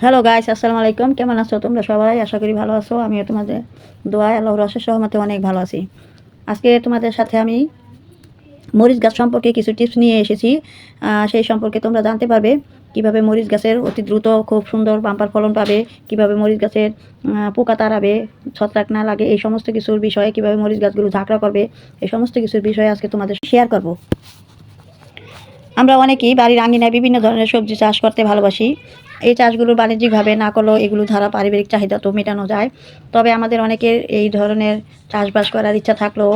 Hello guys, আসসালামু আলাইকুম। কেমন আছো তোমরা সবাই? আশা করি ভালো আছো। আমিও তোমাদের দোয়ায় আল্লাহর অশেষ রহমতে অনেক ভালো আছি। আজকে তোমাদের সাথে আমি মরিচ গাছ সম্পর্কে কিছু টিপস নিয়ে এসেছি। সেই সম্পর্কে তোমরা জানতে পারবে কিভাবে মরিচ গাছের অতি দ্রুত খুব সুন্দর বাম্পার ফলন পাবে, কিভাবে মরিচ গাছের পোকা তাড়াবে, ছত্রাক না লাগে, এই সমস্ত কিছুর বিষয়ে, কিভাবে মরিচ গাছগুলো ঝাঁকড়া করবে, এই সমস্ত কিছুর বিষয়ে আজকে তোমাদের শেয়ার করব। আমরা অনেকেই বাড়ির আঙিনায় বিভিন্ন ধরনের সবজি চাষ করতে ভালোবাসি। এই চাষগুলো বাণিজ্যিকভাবে না করলেও এগুলো দ্বারা পারিবারিক চাহিদা তো মেটানো যায়। তবে আমাদের অনেকের এই ধরনের চাষবাস করার ইচ্ছা থাকলেও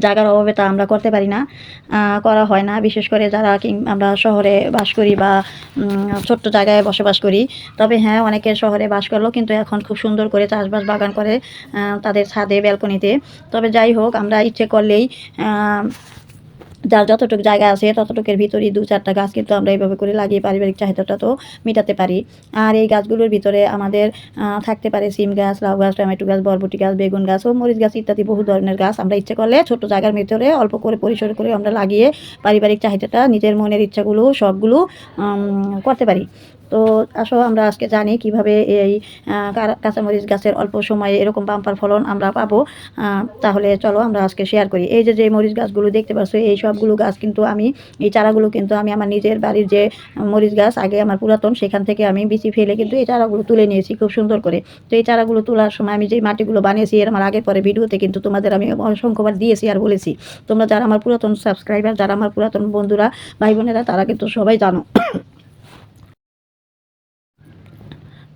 জায়গার অভাবে তা আমরা করতে পারি না, করা হয় না। বিশেষ করে যারা আমরা শহরে বাস করি বা ছোট্ট জায়গায় বসবাস করি। তবে হ্যাঁ, অনেকের শহরে বাস করলেও কিন্তু এখন খুব সুন্দর করে চাষবাস বাগান করে তাদের ছাদে, ব্যালকনিতে। তবে যাই হোক, আমরা ইচ্ছে করলেই যার যতটুকু জায়গা আছে ততটুকুর ভিতরেই 2-4টা গাছ কিন্তু আমরা এইভাবে করে লাগিয়ে পারিবারিক চাহিদাটা তো মেটাতে পারি। আর এই গাছগুলোর ভিতরে আমাদের থাকতে পারে সিম গাছ, লাউ গাছ, টমেটো গাছ, বরবটি গাছ, বেগুন গাছ ও মরিচ গাছ ইত্যাদি বহু ধরনের গাছ। আমরা ইচ্ছে করলে ছোট জায়গার ভিতরে অল্প করে পরিসর করে আমরা লাগিয়ে পারিবারিক চাহিদাটা, নিজের মনের ইচ্ছাগুলো সবগুলো করতে পারি। তো আসো আমরা আজকে জানি কিভাবে এই কাঁচামরিচ গাছের অল্প সময়ে এরকম বাম্পার ফলন আমরা পাবো। তাহলে চলো আমরা আজকে শেয়ার করি। এই যে মরিচ গাছগুলো দেখতে পাচ্ছ, এই সবগুলো গাছ কিন্তু আমি, এই চারাগুলো কিন্তু আমি আমার নিজের বাড়ির যে মরিচ গাছ আগে আমার পুরাতন, সেখান থেকে আমি বিচি ফেলে কিন্তু এই চারাগুলো তুলে নিয়েছি খুব সুন্দর করে। তো এই চারাগুলো তোলার সময় আমি যে মাটিগুলো বানিয়েছি এর আমার আগের পরে ভিডিওতে কিন্তু তোমাদের আমি অসংখ্যবার দিয়েছি আর বলেছি। তোমরা যারা আমার পুরাতন সাবস্ক্রাইবার, যারা আমার পুরাতন বন্ধুরা, ভাই বোনেরা, তারা কিন্তু সবাই জানো।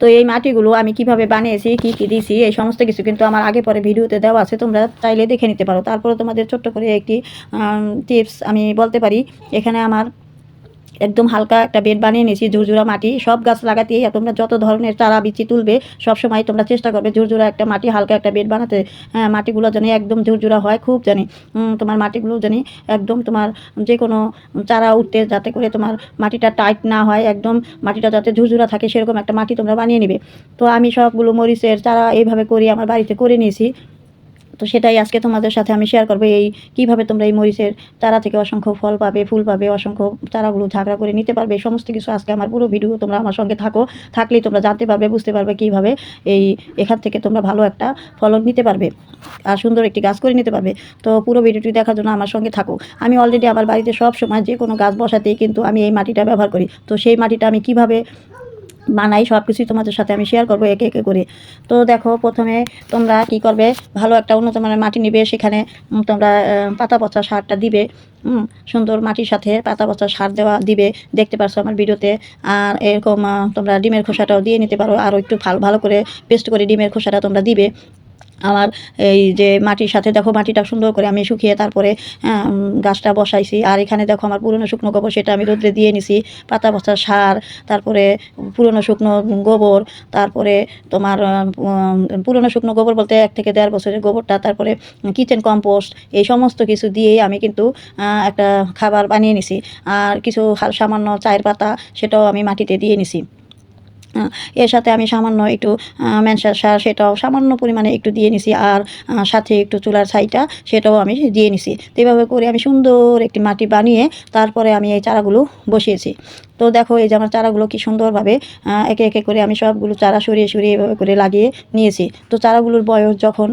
তো এই মাটিগুলো আমি কিভাবে বানিয়েছি, কি কি দিয়েছি, এই সমস্ত কিছু কিন্তু আমার আগে পরে ভিডিওতে দেওয়া আছে, তোমরা চাইলে দেখে নিতে পারো। তারপরে তোমাদের ছোট্ট করে একটি টিপস আমি বলতে পারি। এখানে আমার একদম হালকা একটা বেড বানিয়ে নিয়েছি, ঝুরঝুরা মাটি। সব গাছ লাগাতেই তোমরা যত ধরনের চারা বিচি তুলবে সবসময় তোমরা চেষ্টা করবে ঝুরঝুরা একটা মাটি, হালকা একটা বেড বানাতে। মাটিগুলো জানি একদম ঝুরঝুরা হয়, খুব জানি তোমার মাটিগুলো জানি একদম তোমার যে কোনো চারা উঠতে যাতে করে তোমার মাটিটা টাইট না হয়, একদম মাটিটা যাতে ঝুরঝুরা থাকে সেরকম একটা মাটি তোমরা বানিয়ে নিবে। তো আমি সবগুলো মরিচের চারা এইভাবে করি, আমার বাড়িতে করে নিয়েছি। তো সেটাই আজকে তোমাদের সাথে আমি শেয়ার করবো, এই কিভাবে তোমরা এই মরিচের চারা থেকে অসংখ্য ফল পাবে, ফুল পাবে, অসংখ্য চারাগুলো ঝাঁকড়া করে নিতে পারবে। সমস্ত কিছু আজকে আমার পুরো ভিডিও তোমরা আমার সঙ্গে থাকলেই তোমরা জানতে পারবে, বুঝতে পারবে কিভাবে এখান থেকে তোমরা ভালো একটা ফলন নিতে পারবে আর সুন্দর একটি গাছ করে নিতে পারবে। তো পুরো ভিডিওটি দেখার জন্য আমার সঙ্গে থাকো। আমি অলরেডি আমার বাড়িতে সব সময় যে কোনো গাছ বসাতেই কিন্তু আমি এই মাটিটা ব্যবহার করি। তো সেই মাটিটা আমি কিভাবে বানাই সব কিছুই তোমাদের সাথে আমি শেয়ার করবো একে একে করে। তো দেখো, প্রথমে তোমরা কি করবে, ভালো একটা উন্নত মানের মাটি নিবে, সেখানে তোমরা পাতা পচা সারটা দিবে। সুন্দর মাটির সাথে পাতা পচা সার দিবে, দেখতে পারছো আমার ভিডিওতে। আর এরকম তোমরা ডিমের খোসাটাও দিয়ে নিতে পারো, আরও একটু ভালো ভালো করে পেস্ট করে ডিমের খোসাটা তোমরা দিবে। আমার এই যে মাটির সাথে দেখো, মাটিটা সুন্দর করে আমি শুকিয়ে তারপরে গাছটা বসাইছি। আর এখানে দেখো আমার পুরনো শুকনো গোবর, সেটা আমি রোদ্রে দিয়ে নিছি। পাতা পচা সার, তারপরে পুরনো শুকনো গোবর, তারপরে তোমার পুরনো শুকনো গোবর বলতে 1 থেকে 1.5 বছরের গোবরটা, তারপরে কিচেন কম্পোস্ট, এই সমস্ত কিছু দিয়েই আমি কিন্তু একটা খাবার বানিয়ে নিছি। আর কিছু সামান্য চায়ের পাতা, সেটাও আমি মাটিতে দিয়ে নিছি। এর সাথে আমি সামান্য একটু ম্যানসার সার, সেটাও সামান্য পরিমাণে একটু দিয়ে নিছি। আর সাথে একটু চুলার ছাইটা, সেটাও আমি দিয়ে নিছি। তো এইভাবে করে আমি সুন্দর একটি মাটি বানিয়ে তারপরে আমি এই চারাগুলো বসিয়েছি। তো দেখো, এই যে আমার চারাগুলো কি সুন্দরভাবে একে একে করে আমি সবগুলো চারা সরিয়ে সরিয়ে এভাবে করে লাগিয়ে নিয়েছি। তো চারাগুলোর বয়স যখন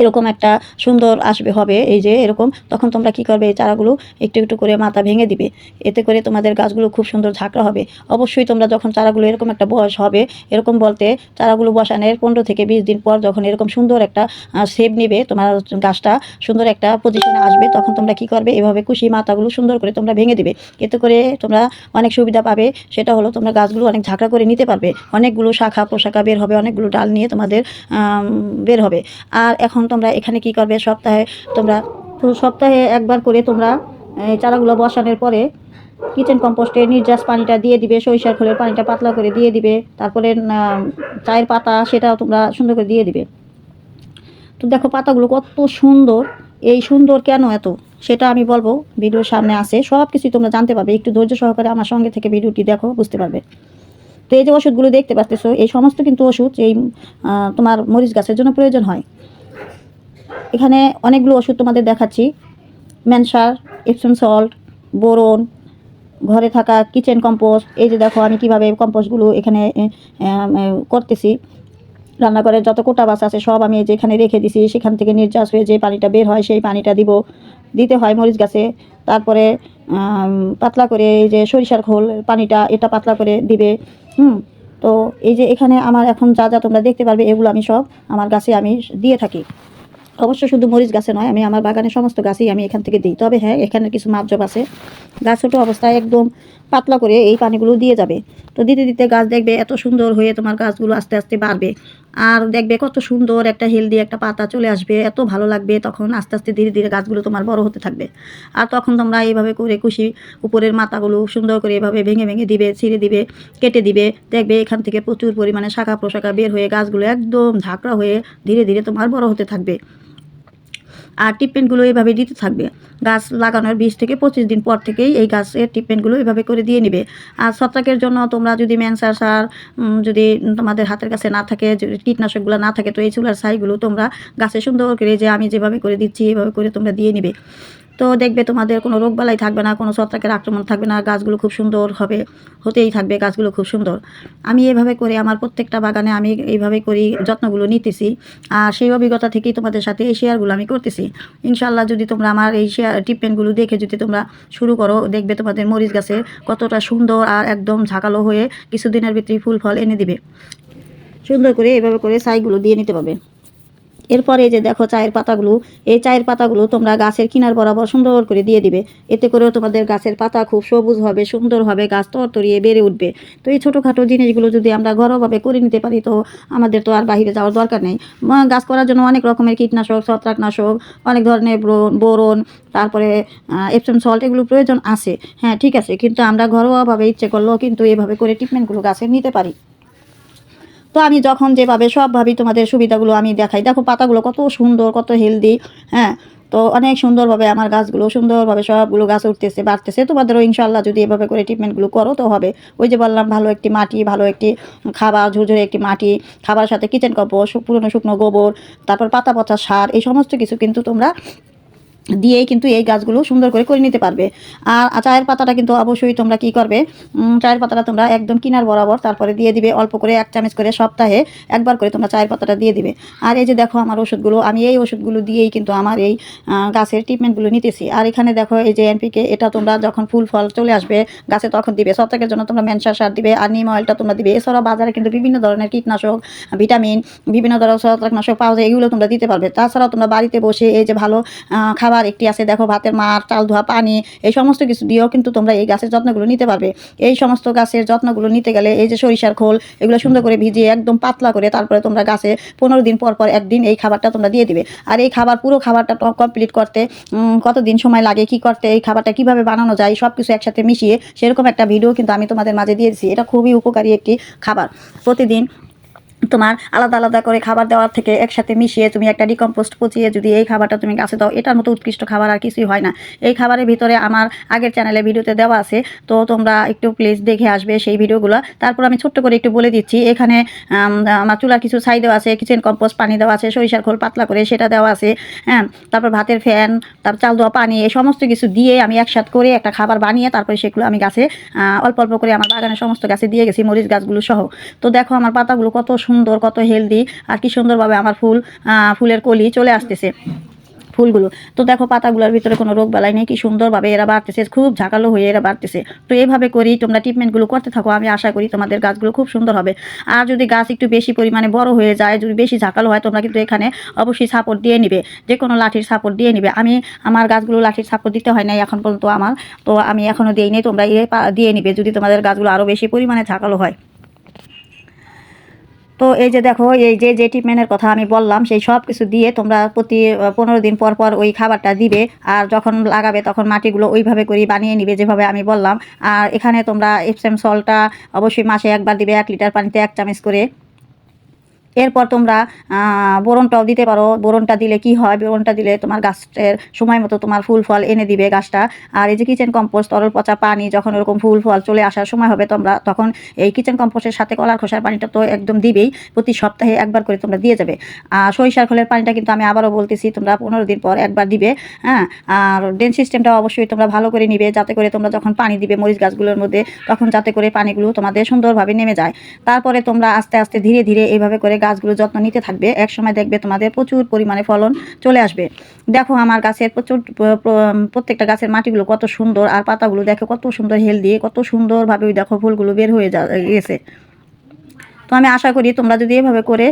এরকম একটা সুন্দর আসবে, হবে এই যে এরকম, তখন তোমরা কি করবে, এই চারাগুলো একটু একটু করে মাথা ভেঙে দিবে। এতে করে তোমাদের গাছগুলো খুব সুন্দর ঝাঁকড়া হবে। অবশ্যই তোমরা যখন চারাগুলো এরকম একটা বয়স হবে, এরকম বলতে চারাগুলো বসানোর 15 থেকে 20 দিন পর যখন এরকম সুন্দর একটা শেপ নেবে, তোমার গাছটা সুন্দর একটা পজিশনে আসবে, তখন তোমরা কি করবে, এভাবে কুশি মাথাগুলো সুন্দর করে তোমরা ভেঙে দিবে। এতে করে তোমরা অনেক সুবিধা পাবে। সেটা হলো তোমরা গাছগুলো অনেক ঝাঁকড়া করে নিতে পারবে, অনেকগুলো শাখা প্রশাখা বের হবে, অনেকগুলো ডাল নিয়ে তোমাদের বের হবে। আর এখন তোমরা এখানে কি করবে, সপ্তাহে একবার করে তোমরা এই চারাগুলো বসানোর পরে কিচেন কম্পোস্টের নির্যাস পানিটা দিয়ে দিবে, সরিষার খোলের পানিটা পাতলা করে দিয়ে দিবে। তারপরে চায়ের পাতা, সেটাও তোমরা সুন্দর করে দিয়ে দিবে। তো দেখো পাতাগুলো কত সুন্দর। এই সুন্দর কেন এত, সেটা আমি বলবো, ভিডিওর সামনে আছে, সব কিছুই তোমরা জানতে পারবে। একটু ধৈর্য সহকারে আমার সঙ্গে থেকে ভিডিওটি দেখো, বুঝতে পারবে। তো এই যে ওষুধগুলো দেখতে পাচ্তেছো, এই সমস্ত কিন্তু ওষুধ এই তোমার মরিচ গাছের জন্য প্রয়োজন হয়। এখানে অনেকগুলো ওষুধ তোমাদের দেখাচ্ছি: ম্যানসার, এপসম সল্ট, বোরন, ঘরে থাকা কিচেন কম্পোস্ট, এই যে দেখো আমি কিভাবে কম্পোস্টগুলো এখানে করতেছি। রান্নাঘরের যত কোটা বাস আছে সব আমি যেখানে রেখে দিছি, সেখান থেকে নির্যাস হয়ে যে পানিটা বের হয় সেই পানিটা দিতে হয় মরিচ গাছে। তারপরে পাতলা করে এই যে সরিষার খোল পানিটা, এটা পাতলা করে দিবে। তো এই যে এখানে আমার এখন যা যা তোমরা দেখতে পারবে এগুলো আমি সব আমার গাছে আমি দিয়ে থাকি। অবশ্য শুধু মরিচ গাছে নয়, আমি আমার বাগানের সমস্ত গাছেই আমি এখান থেকে দিই। তবে হ্যাঁ, এখানে কিছু মাপজোপ আছে। গাছ ছোটো অবস্থায় একদম পাতলা করে এই পানিগুলো দিয়ে যাবে। তো দিতে দিতে গাছ দেখবে এত সুন্দর হয়ে তোমার গাছগুলো আস্তে আস্তে বাড়বে। আর দেখবে কত সুন্দর একটা হেলদি একটা পাতা চলে আসবে, এত ভালো লাগবে। তখন আস্তে আস্তে ধীরে ধীরে গাছগুলো তোমার বড় হতে থাকবে। আর তখন তোমরা এইভাবে করে কুশি উপরের মাথাগুলো সুন্দর করে এভাবে ভেঙে ভেঙে দিবে, ছিঁড়ে দিবে, কেটে দিবে। দেখবে এখান থেকে প্রচুর পরিমাণে শাখা প্রশাখা বের হয়ে গাছগুলো একদম ঝাঁকড়া হয়ে ধীরে ধীরে তোমার বড় হতে থাকবে। আর ট্রিটমেন্টগুলো এভাবে দিতে থাকবে। গাছ লাগানোর 20 থেকে 25 দিন পর থেকেই এই গাছের ট্রিটমেন্টগুলো এভাবে করে দিয়ে নিবে। আর ছত্রাকের জন্য তোমরা যদি ম্যানসার সার যদি তোমাদের হাতের কাছে না থাকে, যদি কীটনাশকগুলো না থাকে, তো এই চুলার ছাইগুলো তোমরা গাছে সুন্দর করে যে আমি যেভাবে করে দিচ্ছি এভাবে করে তোমরা দিয়ে নিবে। তো দেখবে তোমাদের কোনো রোগবালাই থাকবে না, কোনো ছত্রাকের আক্রমণ থাকবে না, গাছগুলো খুব সুন্দর হবে, হতেই থাকবে গাছগুলো খুব সুন্দর। আমি এভাবে করে আমার প্রত্যেকটা বাগানে আমি এইভাবে করেই যত্নগুলো নিতেছি। আর সেই অভিজ্ঞতা থেকেই তোমাদের সাথে এই শেয়ারগুলো আমি করতেছি। ইনশাল্লাহ যদি তোমরা আমার এই ট্রিটমেন্টগুলো দেখে যদি তোমরা শুরু করো, দেখবে তোমাদের মরিচ গাছে কতটা সুন্দর আর একদম ঝাঁকালো হয়ে কিছুদিনের ভিতরেই ফুল ফল এনে দিবে। সুন্দর করে এভাবে করে ছাইগুলো দিয়ে নিতে পারবে। এরপরে যে দেখো চায়ের পাতাগুলো, এই চায়ের পাতাগুলো তোমরা গাছের কিনার বরাবর সুন্দর করে দিয়ে দিবে। এতে করেও তোমাদের গাছের পাতা খুব সবুজ হবে, সুন্দর হবে, গাছ তরতরিয়ে বেড়ে উঠবে। তো এই ছোটোখাটো জিনিসগুলো যদি আমরা ঘরোয়াভাবে করে নিতে পারি, তো আমাদের তো আর বাইরে যাওয়ার দরকার নেই। গাছ করার জন্য অনেক রকমের কীটনাশক, ছত্রাকনাশক, অনেক ধরনের বোরন, তারপরে এপসম সল্ট এগুলো প্রয়োজন আছে। হ্যাঁ ঠিক আছে, কিন্তু আমরা ঘরোয়াভাবে ইচ্ছে করলেও কিন্তু এভাবে করে ট্রিটমেন্টগুলো গাছের নিতে পারি। তো আমি যখন যেভাবে সবভাবেই তোমাদের সুবিধাগুলো আমি দেখাই, দেখো পাতাগুলো কত সুন্দর, কত হেলদি। হ্যাঁ, তো অনেক সুন্দরভাবে আমার গাছগুলো সুন্দরভাবে সবগুলো গাছ উঠতেছে, বাড়তেছে। তোমাদেরও ইনশাল্লাহ যদি এভাবে করে ট্রিটমেন্টগুলো করো তো হবে। ওই যে বললাম, ভালো একটি মাটি, ভালো একটি খাবার, ঝুরঝুরে একটি মাটি, খাবার সাথে কিচেন কম্পোস্ট, পুরনো শুকনো গোবর, তারপর পাতা পচা সার, এই সমস্ত কিছু কিন্তু তোমরা দিয়েই কিন্তু এই গাছগুলো সুন্দর করে নিতে পারবে। আর চায়ের পাতাটা কিন্তু অবশ্যই তোমরা কি করবে, চায়ের পাতাটা তোমরা একদম কিনার বরাবর তারপরে দিয়ে দিবে অল্প করে 1 চামচ করে, সপ্তাহে একবার করে তোমরা চায়ের পাতাটা দিয়ে দিবে। আর এই যে দেখো আমার ওষুধগুলো, আমি এই ওষুধগুলো দিয়েই কিন্তু আমার এই গাছের ট্রিটমেন্টগুলো নিতেছি। আর এখানে দেখো এই যে এনপিকে, এটা তোমরা যখন ফুল ফল চলে আসবে গাছে তখন দিবে। ছত্রাকের জন্য তোমরা ম্যানসার সার দিবে, আর নিম অয়েলটা তোমরা দিবে। এছাড়াও বাজারে কিন্তু বিভিন্ন ধরনের কীটনাশক, ভিটামিন, বিভিন্ন ধরনের ছত্রাকনাশক পাওয়া যায়, এগুলো তোমরা দিতে পারবে। তাছাড়াও তোমরা বাড়িতে বসে এই যে ভালো খাবার একটি আছে, দেখো ভাতের মার, চাল ধোয়া পানি, এই সমস্ত কিছু দিয়েও কিন্তু তোমরা এই গাছের যত্নগুলো নিতে পারবে। এই সমস্ত গাছের যত্নগুলো নিতে গেলে এই যে সরিষার খোল, এগুলো সুন্দর করে ভিজিয়ে একদম পাতলা করে তারপরে তোমরা গাছে 15 দিন পর পর একদিন এই খাবারটা তোমরা দিয়ে দিবে। আর এই খাবার, পুরো খাবারটা কমপ্লিট করতে কতদিন সময় লাগে, কি করতে, এই খাবারটা কিভাবে বানানো যায়, সব কিছু একসাথে মিশিয়ে সেরকম একটা ভিডিও কিন্তু আমি তোমাদের মাঝে দিয়ে দিচ্ছি। এটা খুবই উপকারী একটি খাবার। প্রতিদিন তোমার আলাদা আলাদা করে খাবার দেওয়ার থেকে একসাথে মিশিয়ে তুমি একটা ডিকম্পোস্ট পচিয়ে যদি এই খাবারটা তুমি গাছে দাও, এটার মতো উৎকৃষ্ট খাবার আর কিছুই হয় না। এই খাবারের ভিতরে আমার আগের চ্যানেলে ভিডিওতে দেওয়া আছে, তো তোমরা একটু প্লিজ দেখে আসবে সেই ভিডিওগুলো। তারপর আমি ছোট্ট করে একটু বলে দিচ্ছি, এখানে আমার চুলার কিছু ছাই দেওয়া আছে, কিচেন কম্পোস্ট পানি দেওয়া আছে, সরিষার খোল পাতলা করে সেটা দেওয়া আছে। হ্যাঁ, তারপর ভাতের ফ্যান, তারপর চাল দেওয়া পানি, এই সমস্ত কিছু দিয়ে আমি একসাথে করে একটা খাবার বানিয়ে তারপরে সেগুলো আমি গাছে অল্প অল্প করে আমার বাগানের সমস্ত গাছে দিয়ে গেছি, মরিচ গাছগুলো সহ। তো দেখো আমার পাতাগুলো কত সুন্দর, কত হেলদি, আর কি সুন্দরভাবে আমার ফুলের কলি চলে আসতেছে ফুলগুলো। তো দেখো পাতাগুলোর ভিতরে কোনো রোগ বালাই নেই, কি সুন্দরভাবে এরা বাড়তেছে, খুব ঝাঁকালো হয়ে এরা বাড়তেছে। তো এইভাবে করেই তোমরা ট্রিটমেন্টগুলো করতে থাকো, আমি আশা করি তোমাদের গাছগুলো খুব সুন্দর হবে। আর যদি গাছ একটু বেশি পরিমাণে বড় হয়ে যায়, যদি বেশি ঝাঁকালো হয়, তোমরা কিন্তু এখানে অবশ্যই সাপোর্ট দিয়ে নিবে, যে কোনো লাঠির সাপোর্ট দিয়ে নিবে। আমি আমার গাছগুলো লাঠির সাপোর্ট দিতে হয় নাই এখন পর্যন্ত আমার, তো আমি এখনও দিই নেই, তোমরা দিয়ে নিবে যদি তোমাদের গাছগুলো আরও বেশি পরিমাণে ঝাঁকালো হয়। তো এই যে দেখো, এই যে ট্রিটমেন্টের কথা আমি বললাম, সেই সব কিছু দিয়ে তোমরা প্রতি 15 দিন পর পর ওই খাবারটা দিবে। আর যখন লাগাবে তখন মাটিগুলো ওইভাবে করেই বানিয়ে নিবে যেভাবে আমি বললাম। আর এখানে তোমরা এপসম সল্টটা অবশ্যই মাসে একবার দিবে, 1 লিটার পানিতে 1 চামচ করে। এরপর তোমরা বোরনটাও দিতে পারো। বোরনটা দিলে কি হয়, বোরনটা দিলে তোমার গাছের সময় মতো তোমার ফুল ফল এনে দিবে গাছটা। আর এই যে কিচেন কম্পোস্ট, তরল পচা পানি, যখন ওরকম ফুল ফল চলে আসার সময় হবে তোমরা তখন এই কিচেন কম্পোস্টের সাথে কলার খোসার পানিটা তো একদম দিবেই, প্রতি সপ্তাহে একবার করে তোমরা দিয়ে যাবে। আর সরিষার খোলের পানিটা কিন্তু আমি আবারও বলতেছি তোমরা 15 দিন পর একবার দিবে। হ্যাঁ, আর ড্রেন সিস্টেমটা অবশ্যই তোমরা ভালো করে নিবে, যাতে করে তোমরা যখন পানি দিবে মরিচ গাছগুলোর মধ্যে তখন যাতে করে পানিগুলো তোমাদের সুন্দরভাবে নেমে যায়। তারপরে তোমরা আস্তে আস্তে ধীরে ধীরে এইভাবে করে গাছগুলোর যত্ন নিতে থাকবে। এক সময় দেখবে তোমাদের প্রচুর পরিমাণে ফলন চলে আসবে। দেখো আমার গাছের প্রত্যেকটা গাছের মাটিগুলো কত সুন্দর, আর পাতাগুলো দেখো কত সুন্দর হেলদি, কত সুন্দরভাবে দেখো ফুলগুলো বের হয়ে গেছে। তো আমি আশা করি তোমরা যদি এভাবে করে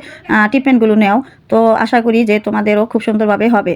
ট্রিটমেন্টগুলো নেও তো আশা করি যে তোমাদেরও খুব সুন্দরভাবে হবে।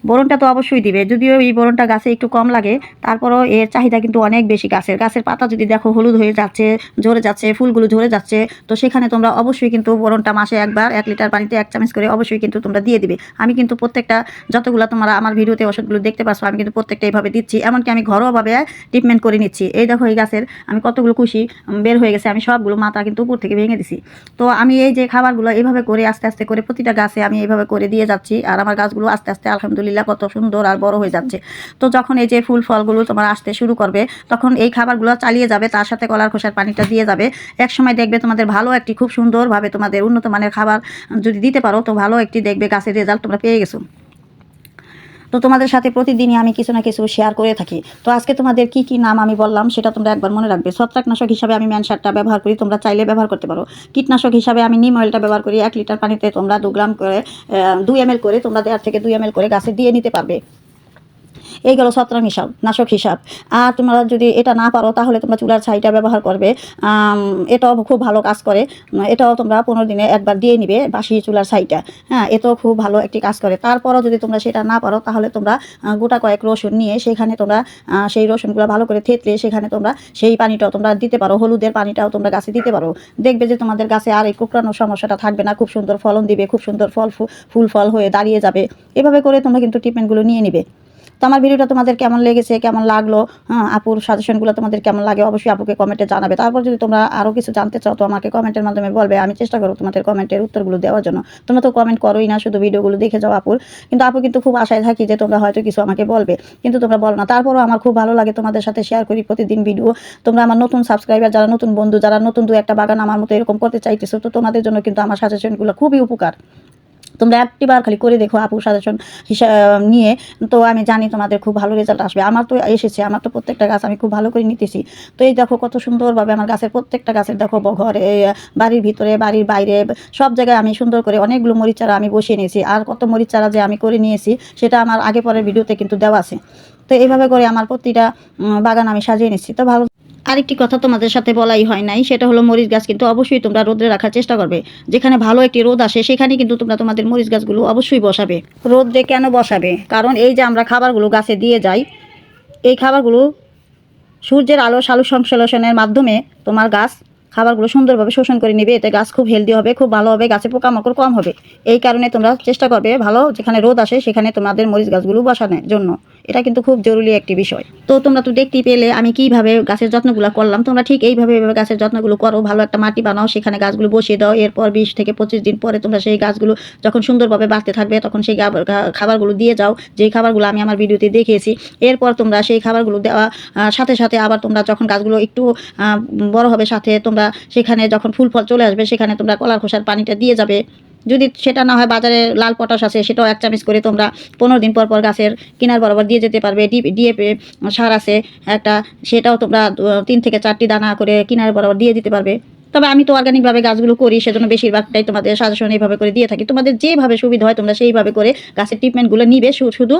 বোরনটা তো অবশ্যই দিবে, যদিও এই বোরনটা গাছে একটু কম লাগে, তারপরও এর চাহিদা কিন্তু অনেক বেশি। গাছের পাতা যদি দেখো হলুদ হয়ে যাচ্ছে, ঝরে যাচ্ছে, ফুলগুলো ঝরে যাচ্ছে, তো সেখানে তোমরা অবশ্যই কিন্তু বোরনটা মাসে একবার 1 লিটার পানিতে 1 চামচ করে অবশ্যই কিন্তু তোমরা দিয়ে দিবে। আমি কিন্তু প্রত্যেকটা যতগুলো তোমরা আমার ভিডিওতে ওষুধগুলো দেখতে পাচ্ছ আমি কিন্তু প্রত্যেকটা এইভাবে দিচ্ছি, এমনকি আমি ঘরোয়াভাবে ট্রিটমেন্ট করে নিচ্ছি। এই দেখো এই গাছের আমি কতগুলো কুশি বের হয়ে গেছে, আমি সবগুলো মাথা কিন্তু উপর থেকে ভেঙে দিছি। তো আমি এই যে খাবারগুলো এইভাবে করে আস্তে আস্তে করে প্রতিটা গাছে আমি এইভাবে করে দিয়ে যাচ্ছি, আর আমার গাছগুলো আস্তে আস্তে আলহামদুলিল্লাহ কত সুন্দর আর বড় হয়ে যাচ্ছে। তো যখন এই যে ফুল ফলগুলো তোমার আসতে শুরু করবে তখন এই খাবারগুলো চালিয়ে যাবে, তার সাথে কলার খোসার পানিটা দিয়ে যাবে। এক সময় দেখবে তোমাদের ভালো একটি খুব সুন্দরভাবে তোমাদের উন্নত মানের খাবার যদি দিতে পারো তো ভালো একটি দেখবে গাছের রেজাল্ট তোমরা পেয়ে গেছো। তো তোমাদের সাথে প্রতিদিনই আমি কিছু না কিছু শেয়ার করে থাকি। তো আজকে তোমাদের কি কি নাম আমি বললাম সেটা তোমরা একবার মনে রাখবে। ছত্রাকনাশক হিসাবে আমি ম্যানসারটা ব্যবহার করি, তোমরা চাইলে ব্যবহার করতে পারো। কীটনাশক হিসাবে আমি নিম অয়েলটা ব্যবহার করি। 1 লিটার পানিতে তোমরা 2 গ্রাম করে 2 ml করে তোমরা 1.5 থেকে 2 ml করে গাছে দিয়ে নিতে পারবে। এই গেল ছত্রাকনাশক হিসাব। আর তোমরা যদি এটা না পারো তাহলে তোমরা চুলার ছাইটা ব্যবহার করবে, এটাও খুব ভালো কাজ করে। এটাও তোমরা 15 দিনে একবার দিয়ে নিবে, বাসি চুলার ছাইটা। হ্যাঁ, এটাও খুব ভালো একটি কাজ করে। তারপরও যদি তোমরা সেটা না পারো তাহলে তোমরা গোটা কয়েক রসুন নিয়ে সেখানে তোমরা সেই রসুনগুলো ভালো করে থেতলে সেখানে তোমরা সেই পানিটাও তোমরা দিতে পারো, হলুদের পানিটাও তোমরা গাছে দিতে পারো। দেখবে যে তোমাদের গাছে আর এই কুকড়ানোর সমস্যাটা থাকবে না, খুব সুন্দর ফলন দিবে, খুব সুন্দর ফুল ফল হয়ে দাঁড়িয়ে যাবে। এভাবে করে তোমরা কিন্তু ট্রিটমেন্টগুলো নিয়ে নিবে। তো আমার ভিডিওটা তোমাদের কেমন লেগেছে, কেমন লাগলো, আপুর সাজেশনগুলো তোমাদের কেমন লাগে অবশ্যই আপুকে কমেন্টে জানাবে। তারপর যদি তোমরা আরও কিছু জানতে চাও তো আমাকে কমেন্টের মাধ্যমে বলবে, আমি চেষ্টা করবো তোমাদের কমেন্টের উত্তরগুলো দেওয়ার জন্য। তোমরা তো কমেন্ট করোই না, শুধু ভিডিওগুলো দেখে যাও আপুর। কিন্তু আপু কিন্তু খুব আশায় থাকি যে তোমরা হয়তো কিছু আমাকে বলবে, কিন্তু তোমরা বলো না। তারপরও আমার খুব ভালো লাগে তোমাদের সাথে শেয়ার করি প্রতিদিন ভিডিও। তোমরা আমার নতুন সাবস্ক্রাইবার, যারা নতুন বন্ধু, যারা নতুন 2-1টা বাগান আমার মতো এরকম করতে চাইতেছো, তো তোমাদের জন্য কিন্তু আমার সাজেশনগুলো খুবই উপকার। তোমরা একটিবার খালি করে দেখো আপুর সাজেশন নিয়ে, তো আমি জানি তোমাদের খুব ভালো রেজাল্ট আসবে। আমার তো এসেছে, আমার তো প্রত্যেকটা গাছ আমি খুব ভালো করে নিতেছি। তো এই দেখো কত সুন্দরভাবে আমার গাছের প্রত্যেকটা গাছের দেখো ঘরে, বাড়ির ভিতরে, বাড়ির বাইরে, সব জায়গায় আমি সুন্দর করে অনেকগুলো মরিচ চারা আমি বসিয়ে নিয়েছি। আর কত মরিচ চারা যে আমি করে নিয়েছি সেটা আমার আগে পরের ভিডিওতে কিন্তু দেওয়া আছে। তো এইভাবে করে আমার প্রতিটা বাগান আমি সাজিয়ে নিচ্ছি। তো ভালো আরেকটি কথা তোমাদের সাথে বলাই হয় নাই, সেটা হলো মরিচ গাছ কিন্তু অবশ্যই তোমরা রোদে রাখার চেষ্টা করবে। যেখানে ভালো একটি রোদ আসে সেখানে কিন্তু তোমরা তোমাদের মরিচ গাছগুলো অবশ্যই বসাবে। রোদে কেন বসাবে? কারণ এই যে আমরা খাবারগুলো গাছে দিয়ে যাই, এই খাবারগুলো সূর্যের আলো সালোক সংশ্লেষণের মাধ্যমে তোমার গাছ খাবারগুলো সুন্দরভাবে শোষণ করে নেবে। এতে গাছ খুব হেলদি হবে, খুব ভালো হবে, গাছে পোকামাকড় কম হবে। এই কারণে তোমরা চেষ্টা করবে ভালো যেখানে রোদ আসে সেখানে তোমাদের মরিচ গাছগুলো বসানোর জন্য। এটা কিন্তু খুব জরুরি একটি বিষয়। তো তোমরা তো দেখতেই পেলে আমি কিভাবে গাছের যত্নগুলো করলাম। তোমরা ঠিক এইভাবে গাছের যত্নগুলো করো, ভালো একটা মাটি বানাও, সেখানে গাছগুলো বসিয়ে দাও। এরপর 20 থেকে 25 দিন পরে তোমরা সেই গাছগুলো যখন সুন্দরভাবে বাড়তে থাকবে তখন সেই খাবারগুলো দিয়ে যাও, যেই খাবারগুলো আমি আমার ভিডিওতে দেখিয়েছি। এরপর তোমরা সেই খাবারগুলো দেওয়া সাথে সাথে আবার তোমরা যখন গাছগুলো একটু বড় হবে সাথে তোমরা সেখানে যখন ফুল ফল চলে আসবে সেখানে তোমরা কলার খোসার পানিটা দিয়ে যাবে। যদি সেটা না হয় বাজারে লাল পটাশ আছে, সেটাও 1 চামচ করে তোমরা 15 দিন পর পর গাছের কিনার বরাবর দিয়ে যেতে পারবে। ডিএপি সার আছে একটা, সেটাও তোমরা 3 থেকে 4টি দানা করে কিনার বরাবর দিয়ে দিতে পারবে। তবে আমি তো অর্গানিকভাবে গাছগুলো করি, সেজন্য বেশিরভাগটাই তোমাদের সাজেশন এইভাবে করে দিয়ে থাকি। তোমাদের যেভাবে সুবিধা হয় তোমরা সেইভাবে করে গাছের ট্রিটমেন্টগুলো নিবে, শুধু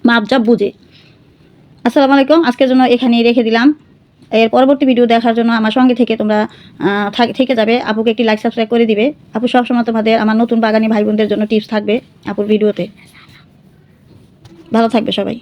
মাপজাপ বুঝে। আসসালামু আলাইকুম, আজকের জন্য এখানেই রেখে দিলাম। এর পরবর্তী ভিডিও দেখার জন্য আমার সঙ্গে থেকে তোমরা থেকে যাবে। আপুকে একটি লাইক সাবস্ক্রাইব করে দিবে। আপু সবসময় তোমাদের আমার নতুন বাগানি ভাই বোনদের জন্য টিপস থাকবে আপুর ভিডিওতে। ভালো থাকবে সবাই।